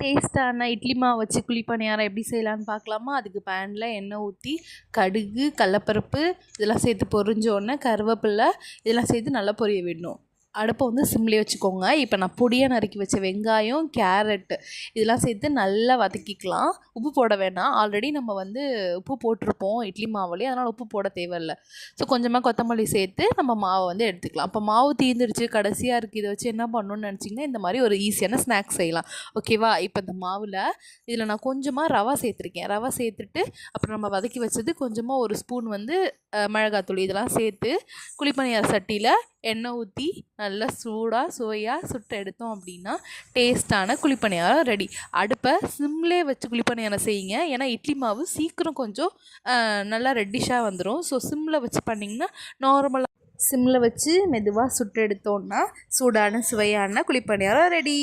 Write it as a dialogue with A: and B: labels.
A: டேஸ்ட்டான இட்லி மாவு வச்சு குழிப்பணியாரம் எப்படி செய்யலான்னு பார்க்கலாமா? அதுக்கு பேனில் எண்ணெய் ஊற்றி கடுகு, கடலப்பருப்பு இதெல்லாம் சேர்த்து பொரிஞ்சோடனே கருவேப்பிலை இதெல்லாம் சேர்த்து நல்லா பொரிய விடணும். அடுப்பை வந்து சிம்லேயே வச்சுக்கோங்க. இப்போ நான் பொடியாக நறுக்கி வச்ச வெங்காயம், கேரட்டு இதெல்லாம் சேர்த்து நல்லா வதக்கிக்கலாம். உப்பு போட வேணாம், ஆல்ரெடி நம்ம வந்து உப்பு போட்டிருப்போம் இட்லி மாவுலேயே, அதனால் உப்பு போட தேவையில்லை. ஸோ கொஞ்சமாக கொத்தமல்லி சேர்த்து நம்ம மாவை வந்து எடுத்துக்கலாம். அப்போ மாவு தீர்ந்துருச்சு, கடைசியாக இருக்குது, இதை வச்சு என்ன பண்ணணும்னு நினச்சிங்கன்னா இந்த மாதிரி ஒரு ஈஸியான ஸ்நாக்ஸ் செய்யலாம். ஓகேவா? இப்போ இந்த மாவில் இதில் நான் கொஞ்சமாக ரவை சேர்த்துருக்கேன். ரவை சேர்த்துட்டு அப்புறம் நம்ம வதக்கி வச்சது கொஞ்சமாக ஒரு ஸ்பூன் வந்து மிளகாத்தூள் இதெல்லாம் சேர்த்து குழிப்பணியார சட்டியில் எண்ணெய் ஊற்றி நல்லா சூடாக சுவையாக சுட்டு எடுத்தோம் அப்படின்னா டேஸ்ட்டான குழிப்பணியாரம் ரெடி. அடுப்பை சிம்லேயே வச்சு குழிப்பணியாரம் செய்யுங்க. ஏன்னா இட்லி மாவு சீக்கிரம் கொஞ்சம் நல்லா ரெட்டிஷாக வந்துடும். ஸோ சிம்மில் வச்சு பண்ணிங்கன்னா நார்மலாக சிம்மில் வச்சு மெதுவாக சுட்டு எடுத்தோன்னா சூடான சுவையான குழிப்பணியாரம் ரெடி.